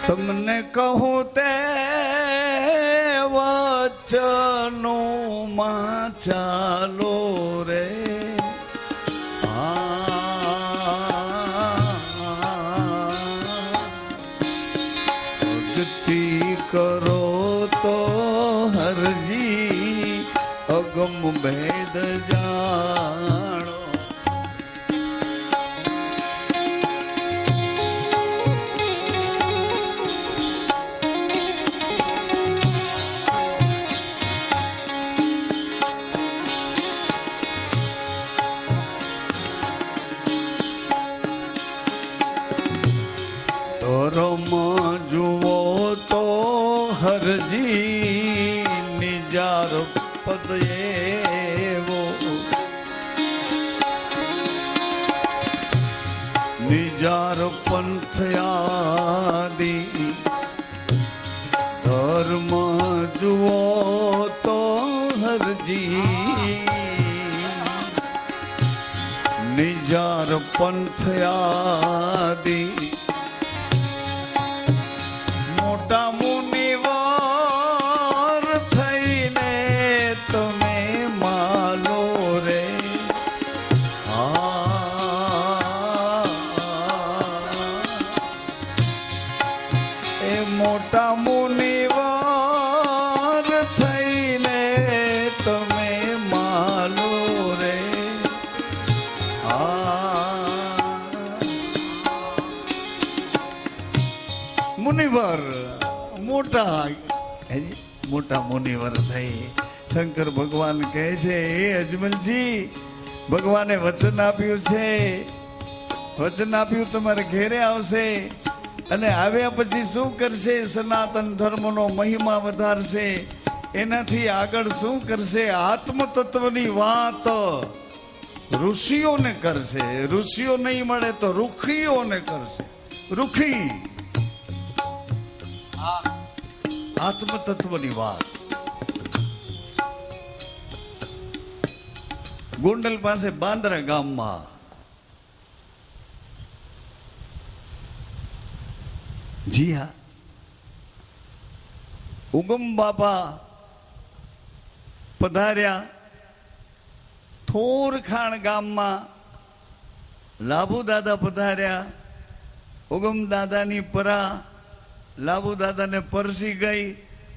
તમને કહું તે વચનોમાં ચાલો રે ભક્તિ કરો તો હરજી અગમ ભેદ જાણો. ધર્મ જુઓ તો હરજી નિજાર પદ એવો નિજાર પંથ આદિ. ધર્મ જુઓ તો હરજી નિજાર પંથ આદિ. મોટા મુનિવાર થઈને તમે માલો રે એ મોટા મુનિવાર થઈને તમે માલો રે મુનિવર મોટા મુનિવર થઈ. શંકર ભગવાન કહે છે એ અજમલજી ભગવાને વચન આપ્યું છે, વચન આપ્યું તમારે ઘેરે આવશે અને આવ્યા પછી શું કરશે? સનાતન ધર્મનો મહિમા વધારશે. એનાથી આગળ શું કરશે? આત્મ તત્વની વાત ઋષિઓને કરશે. ઋષિઓ નહીં મળે તો રૂખીઓને કરશે. રૂખી આત્મ તત્વની વાત. ગોંડલ પાસે બાંદ્રા ગામમાં જી હા ઉગમ બાપા પધાર્યા. થોરખાણ ગામમાં લાભુ દાદા પધાર્યા. ઉગમ દાદાની પરા લાભુ દાદાને પરસી ગઈ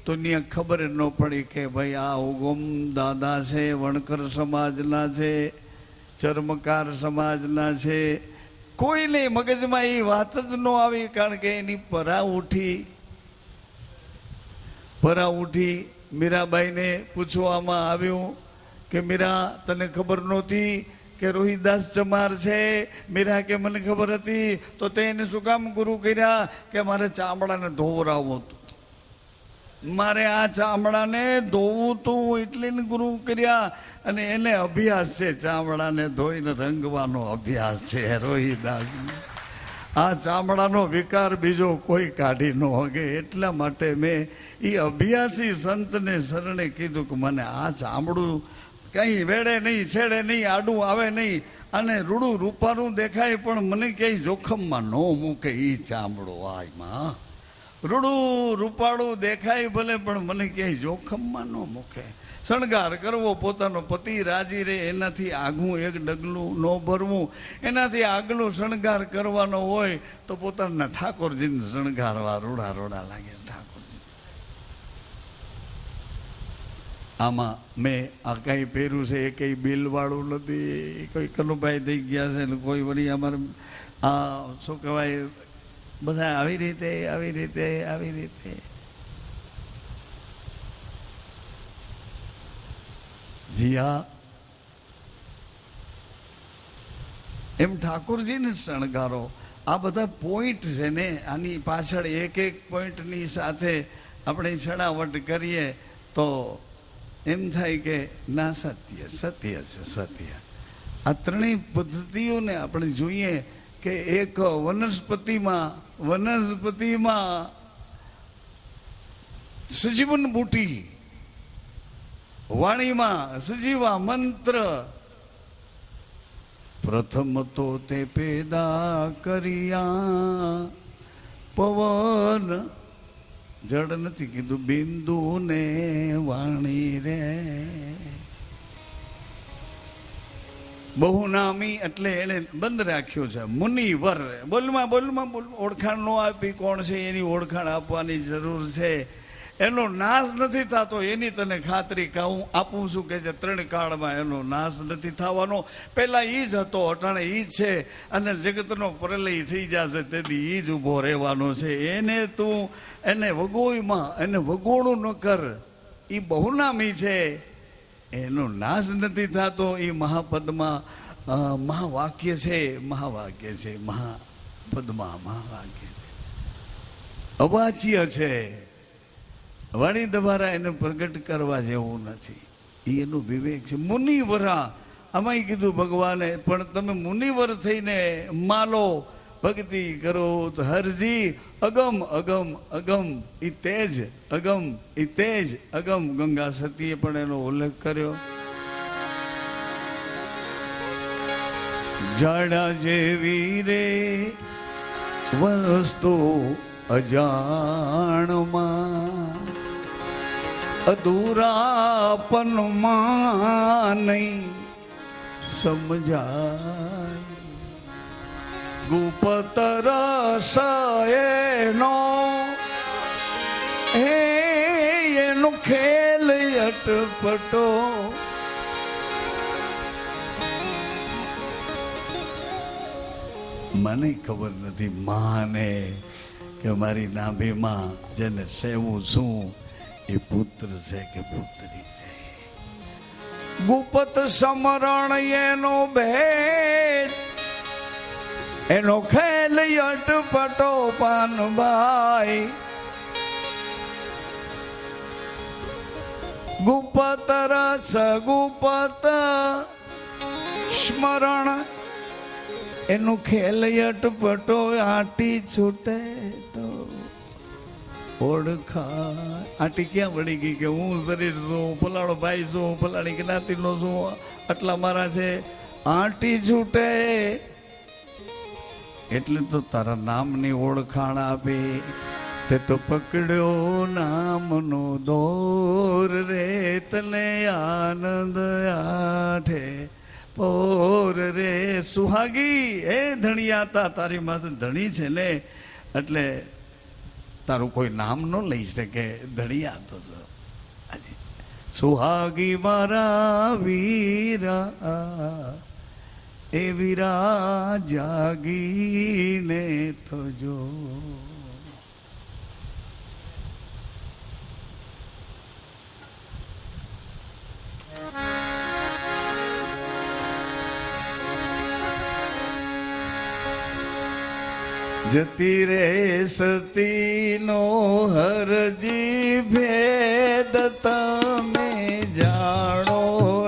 તો ત્યાં ખબર ન પડી કે ભાઈ આ ઉગમ દાદા છે, વણકર સમાજના છે, ચર્મકાર સમાજના છે. કોઈને મગજમાં એ વાત જ ન આવી, કારણ કે એની પરા ઉઠી. મીરાબાઈને પૂછવામાં આવ્યું કે મીરા તને ખબર નહોતી કે રોહિદાસ ચમાર છે? મીરા કે મને ખબર હતી. તો તે એને શું કામ ગુરુ કર્યા? કે મારે ચામડાને ધોવરાવવું હતું, મારે આ ચામડાને ધોવું તું એટલે ગુરુ કર્યા. અને એને અભ્યાસ છે, ચામડાને ધોઈને રંગવાનો અભ્યાસ છે રોહિદાસ. આ ચામડાનો વિકાર બીજો કોઈ કાઢી ન હોગે. એટલા માટે મેં એ અભ્યાસી સંતને શરણે કીધું કે મને આ ચામડું કંઈ વેડે નહીં, છેડે નહીં, આડું આવે નહીં, અને રૂડું રૂપારું દેખાય પણ મને ક્યાંય જોખમમાં ન મૂકે. એ ચામડું આયમાં રૂડું રૂપાળું દેખાય ભલે પણ મને ક્યાંય જોખમમાં ન મૂકે. શણગાર કરવો, પોતાનો પતિ રાજી રહે, એનાથી આઘું એક ડગલું ન ભરવું. એનાથી આગલું શણગાર કરવાનો હોય તો પોતાના ઠાકોરજીને શણગારવા રોડા રોડા લાગે. ઠાકોરજી આમાં મેં આ કંઈ પહેર્યું છે એ કંઈ બિલવાળું નથી. કોઈ કનુભાઈ થઈ ગયા છે ને કોઈ વળી અમારે આ શું કહેવાય બધા આવી રીતે જી હા એમ ઠાકોરજીને શણગારો. આ બધા પોઈન્ટ છે ને, આની પાછળ એક એક પોઈન્ટની સાથે આપણે છણાવટ કરીએ તો એમ થાય કે ના સત્ય છે. આ ત્રણેય પદ્ધતિઓને આપણે જોઈએ કે એક વનસ્પતિમાં સજીવન બુટી, વાણીમાં સજીવા મંત્ર. પ્રથમ તો તે પેદા કર્યા પવન જડ નથી કીધું, બિંદુ ને વાણી રે. બહુનામી એટલે એને બંધ રાખ્યો છે. મુનિવર બોલમાં બોલમાં બોલ, ઓળખાણ નો આપી કોણ છે એની ઓળખાણ આપવાની જરૂર છે. એનો નાશ નથી થતો એની તને ખાતરી આપું છું કે જે 3 કાળમાં એનો નાશ નથી થવાનો. પહેલા ઈ જ હતો, અટાણે ઈ જ છે, અને જગતનો પ્રલય થઈ જશે તેથી ઈ જ ઊભો રહેવાનો છે. એને તું એને વગોઈમાં એને વગોણું ન કર. એ બહુનામી છે, એનો નાશ નથી થતો. એ મહાપદમાં મહાવાક્ય છે, મહાવાક્ય છે, મહાપદમાં મહાવાક્ય છે, અવાચ્ય છે. વાણી દ્વારા એને પ્રગટ કરવા જેવું નથી. એનું વિવેક છે. મુનિવરા આમાંય કીધું ભગવાને, પણ તમે મુનિવર થઈને માલો ભક્તિ કરો તો હરજી અગમ અગમ અગમ ઈ તેજ અગમ ઈ તેજ અગમ. ગંગા સતીએ પણ એનો ઉલ્લેખ કર્યો. જાડા જેવી રે વસ્તુ અજાણમાં, અધૂરાપનમાં નહીં સમજાય. ગુપ્ત રસ એનો એનો ખેલ અટપટો. મને ખબર નથી માને કે મારી નાભીમાં જેને સેવું છું એ પુત્ર છે કે પુત્રી છે. ગુપ્ત સમરણ એનો ભેદ, એનો ખેલ અટપટો પાનભાઈ. ગુપ્ત રસ ગુપ્ત સ્મરણ એનું ખેલ અટપટો. આટી છૂટે તો ઓળખા. આટી ક્યાં વળી ગઈ કે હું શરીર છું, ફલાણો ભાઈ છું, ફલાણી જ્ઞાતિનો છું, આટલા મારા છે. આટી છૂટે એટલે તો તારા નામની ઓળખાણ આપી. તે તો પકડ્યો નામનો દોર રે, તને આનંદ આઠે પોર રે. સુહાગી એ ધણિયાતા, તારી માથે ધણી છે ને એટલે તારું કોઈ નામ ન લઈ શકે. ધણિયાતો છો. સુહાગી મારા વીરા એ વીરા જાગીને તો જો. જતી રે સતીનો હરજી ભેદ તમે જાણો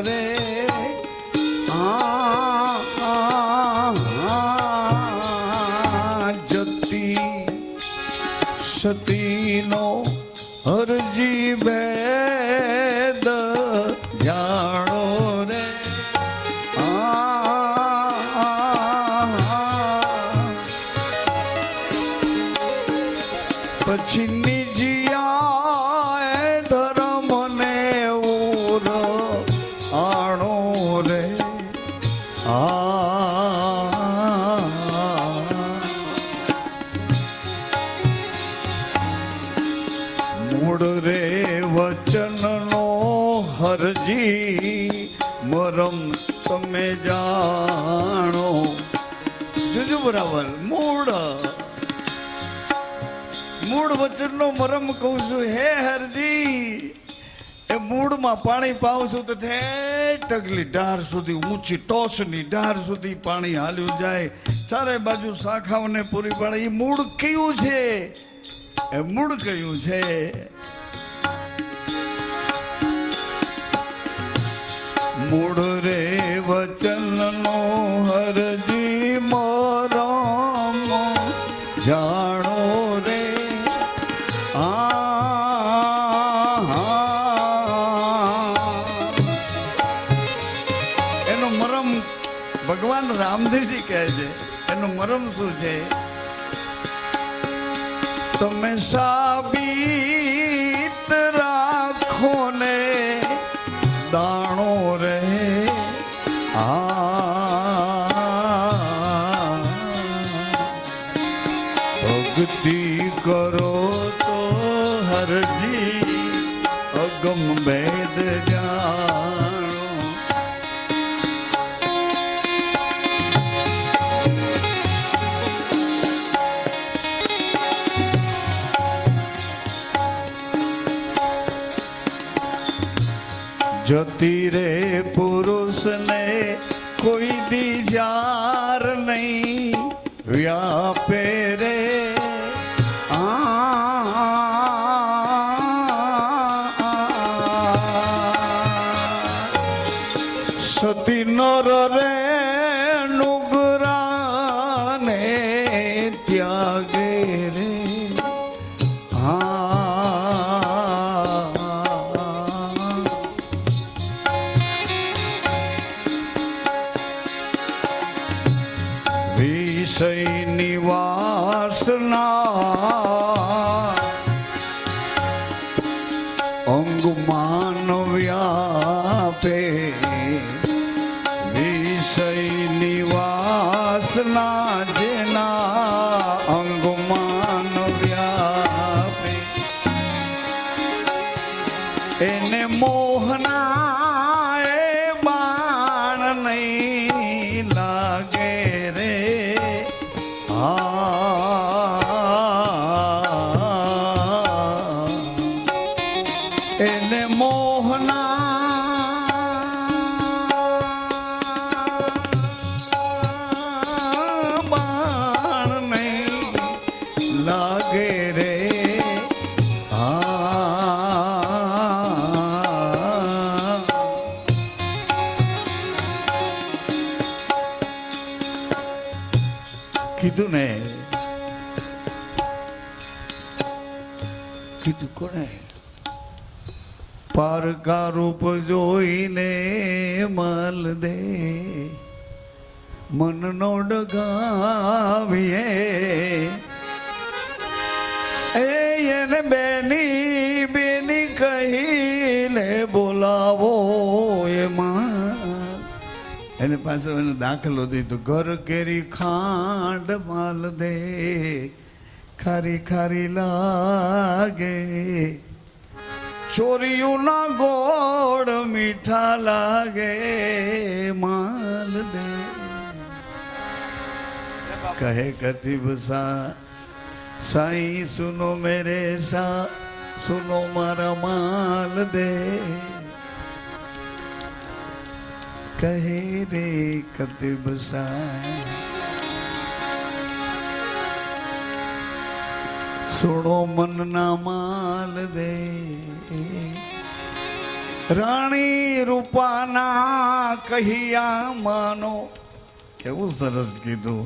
રે. જતી સતીનો હરજી ભેદ જાણો રે. પછી નિજિયા ધર્મ ને ઉર આણો રે. મૂળ રે વચનનો હરજી મરમ તમે જાણો. જોજો બરાબર. મૂળ વચનનો મરમ કહું છું. હે હરજી, એ મૂળમાં પાણી પાઉં છું તો ઢગલી ડાર સુધી, ઊંચી ટોચની ડાર સુધી પાણી હાલ્યું જાય. ચારે બાજુ શાખાઓને પૂરી પાડે. એ મૂળ કયું છે? એ મૂળ કયું છે? મૂળ રે વચનનો હરજી મરમ જાણો રે. એનો મરમ ભગવાન રામદેવજી કહે છે. એનો મરમ શું છે? તમે સાબિત રાખો ને દાણો રહે ભક્તિ કરો તો હરજી અગમ વેદ જાણો. જતી રે પુરુષ ને કોઈ દીજાર નહીં વ્યાપે રે સતી નર રે નુગરાને ત્યાગે રે વિષયની વાસના અંગમાન વ્યાપે વિષયની વાસના જેના અંગમાન વ્યાપે એને મોહના એ બાણ નહીં લાગે રે. એને મોહના બાણ નહીં લાગે રે. કીધું ને, કીધું કોને? પારકા રૂપ જોઈને માલ દે મનનો ડગાવીએ એને બેની બેની કહીને બોલાવો એમાં એને પાસે એને દાખલો દીધો. ઘર કેરી ખાંડ માલ દે ખારી ખારી લાગે ચોરિયું ના ગોળ મીઠા લાગે માલ દે. કહે કતિબ સા સાઈ સુનો મેરે સા સુનો મારા માલ દે. કહે રે કતિબ સા સુણો મનના માલ દે. રાણી રૂપાના કહિયા માનો. કેવું સરસ કીધું.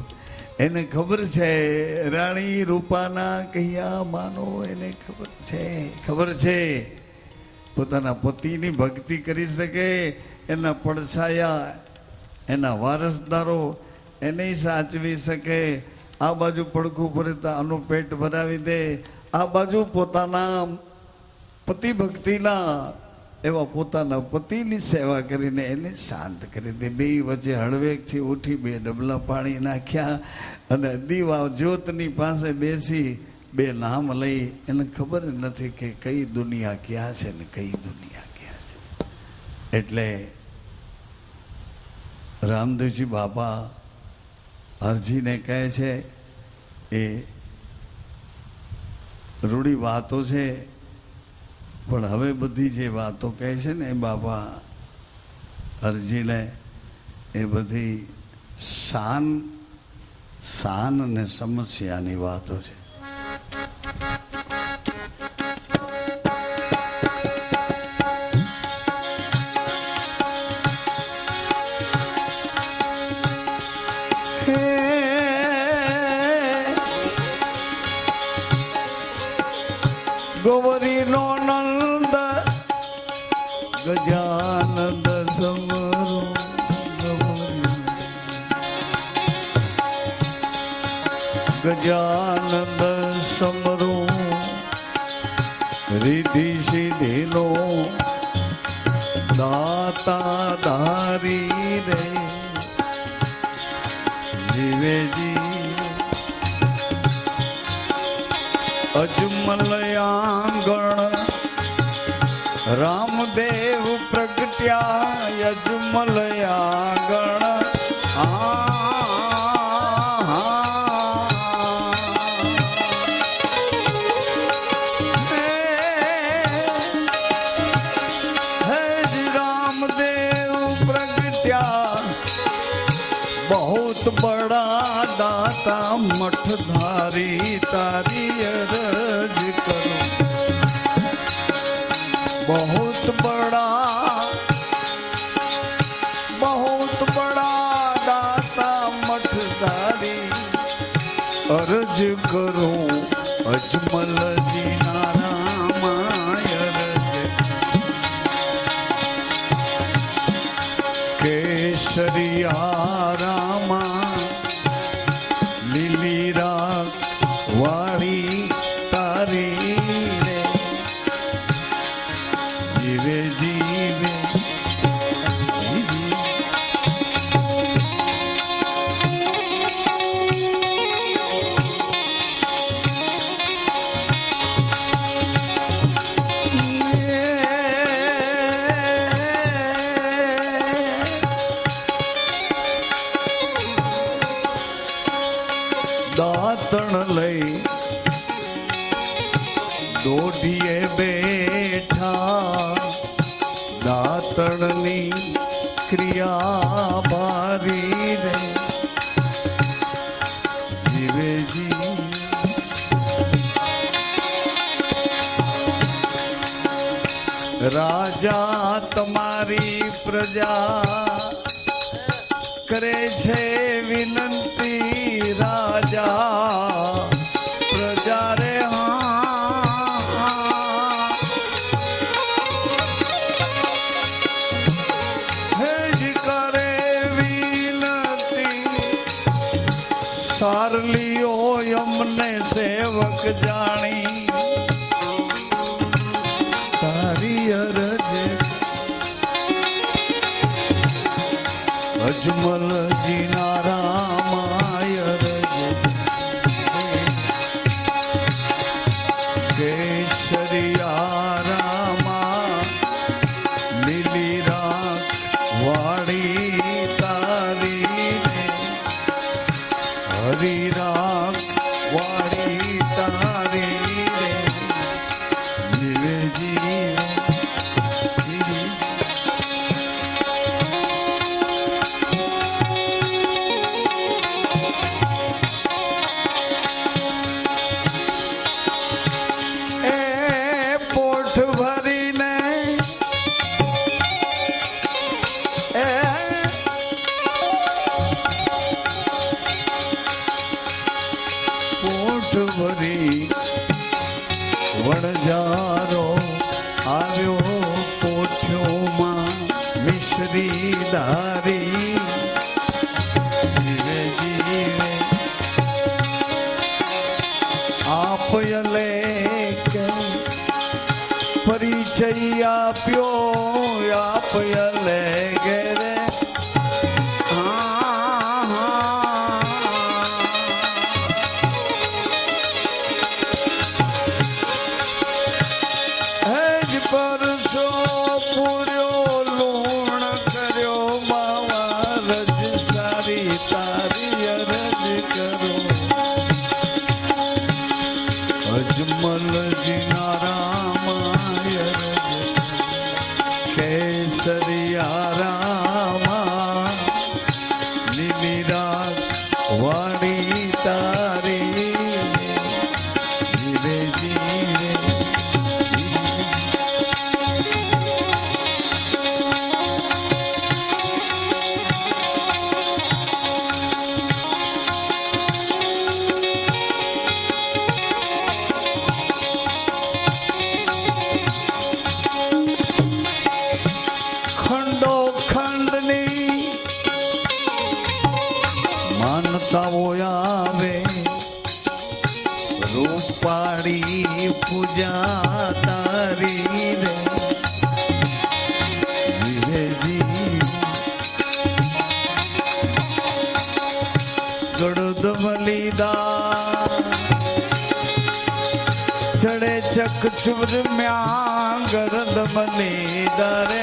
એને ખબર છે રાણી રૂપાના કહિયા માનો. એને ખબર છે પોતાના પતિની ભક્તિ કરી શકે એના પડછાયા એના વારસદારો એને સાચવી શકે. આ બાજુ પડખું ભરે તો આનું પેટ ભરાવી દે, આ બાજુ પોતાના પતિ ભક્તિના એવા પોતાના પતિની સેવા કરીને એને શાંત કરી દે. બે વચ્ચે હળવેકથી ઉઠી બે ડબલા પાણી નાખ્યા અને દીવા જ્યોતની પાસે બેસી બે નામ લઈ. એને ખબર નથી કે કઈ દુનિયા ક્યાં છે ને કઈ દુનિયા ક્યાં છે. એટલે રામદેવજી બાબા હરજીને કહે છે એ રૂડી વાતો છે પણ હવે બધી જે વાતો કહે છે ને એ બાબા હરજીને એ બધી શાન અને સમસ્યાની વાતો છે. ગોવરી નો નંદ ગજાનંદ સમરો ગજાનંદ સમરો रिद्धि सिद्धि नो दाता धारी रे जीवे जी अजमल आंगण रामदेव प्रगट्या अजमल आंगण बहुत बड़ा दाता मठधारी तारी अरज करो बहुत बड़ा दाता मठधारी अर्ज करो अजमल जी नारामाय केसरिया रामा લીલી રાખ વાળી તારી રે જીવે જીવે દાતણ લઈ દોઢીએ બેઠા દાતણની ક્રિયા ભારી રે જીવેજી રાજા તમારી પ્રજા કરે છે વિનંતી राजा प्रजा रे हेज करे विनती सार लियो यमने सेवक जानी तारी अरज अजमल जी नारामाय केसरिया रामा લીલી રાખ વાળી તારી હરી રાખ વાળી તારી રે જીવે જીવે ભરી વણજારો આવ્યો પોઠ્યોમાં મિશ્રી ધારી જીવે જીવે આપયલે પરિચય આપ્યો આપયલે ઘેરે પરસો પૂર્યો લૂણ કર્યો માવા રજ સારી તારી અરજ કરો અજમલ જી નારામાય કેસરિયા રામા લીલી રાખ વાણી તારી જીવે જીવે રૂપાળી પૂજા તારી રે જીવેજી ગળદમલીદા ચડે ચક ચુર મ્યા ગળદમલીદા રે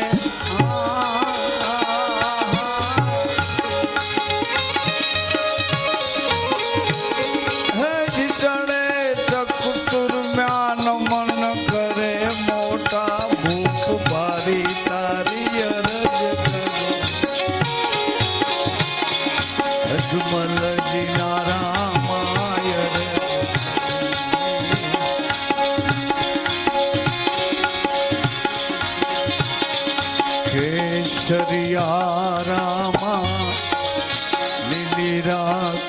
કેસરિયા રામા લીલી રાત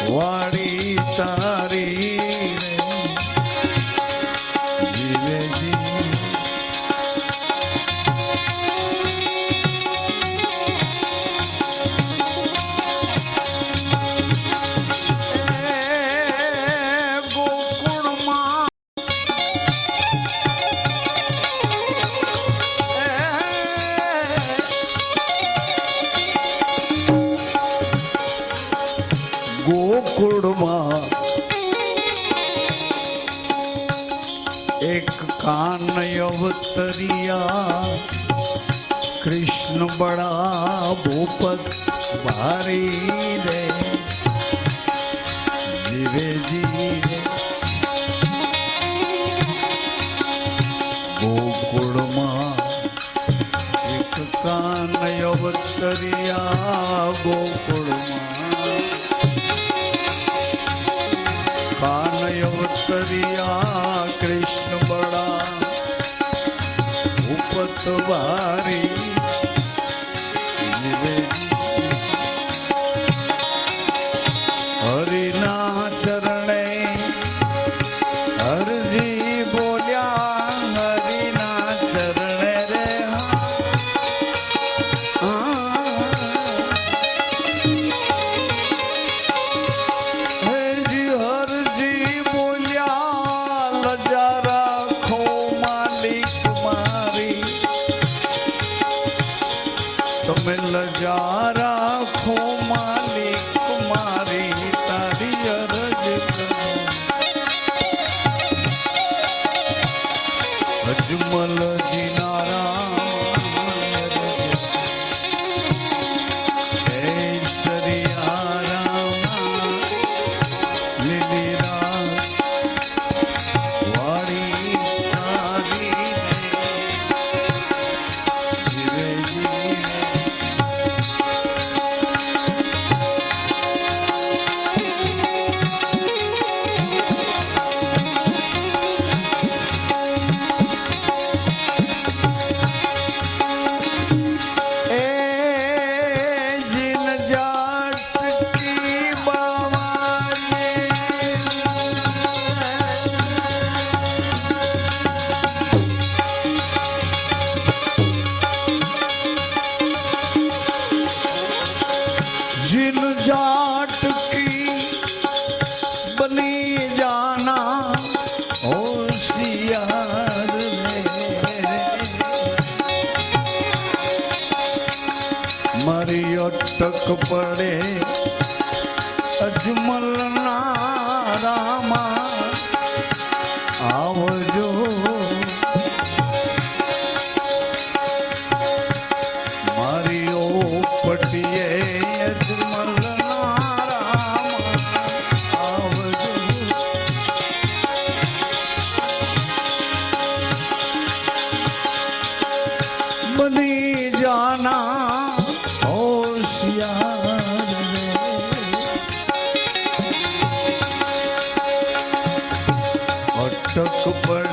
વાળી તારી જીવેજી ગોકુળમાં એક કાન અવતરિયા કૃષ્ણ બડા ભૂપત ભારી રે જીવેજી રે ગોકુળમાં એક કાન અવતરિયા ગોકુળમાં કાન અવતરિયા કૃષ્ણ બડા ભૂપત ભારી હરિના ચરણે હરજી બોલ્યા હરિના ચરણે રે તમે લજા રાખો માલિક મારી તારી અરજ કરો અજમલજી કેસરિયા રામા લીલી રાત વાળી તારી જીવેજી जिन जाट की बनी जाना होशियार मारी अटक पड़े अजमल ना रामा आवजो मारी ओ पटिए बनी जाना होशियार अटक पड़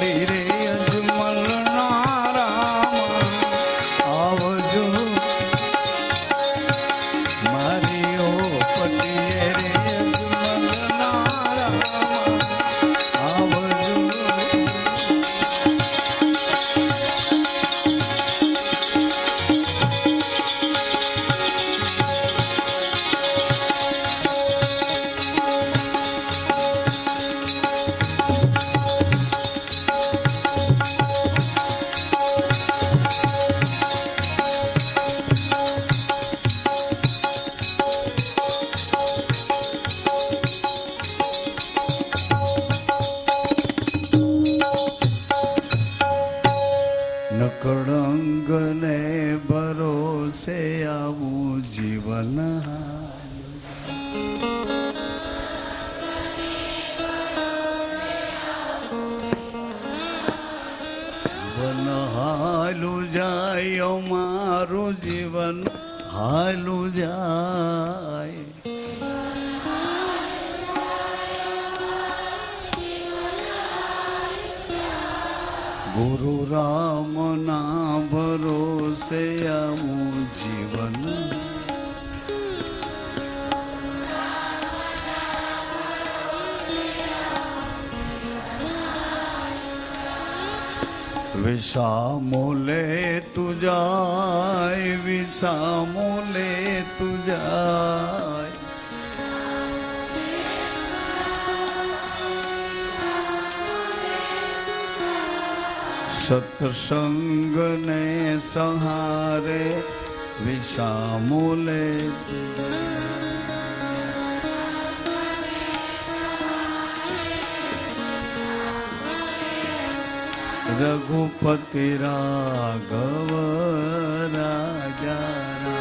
મારું જીવન હાલું જાય. ગુરુ રામ ના ભરોસે આમું જીવન, વિસામોલે તું જાય, વિસામોલે તું જાય. સત્સંગ ને સહારે વિસામોલે તું જાય. રઘુપતિ રાઘવ રાજા,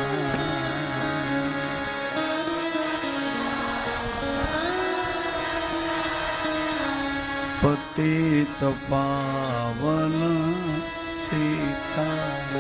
પતિત પાવન સીતારામ.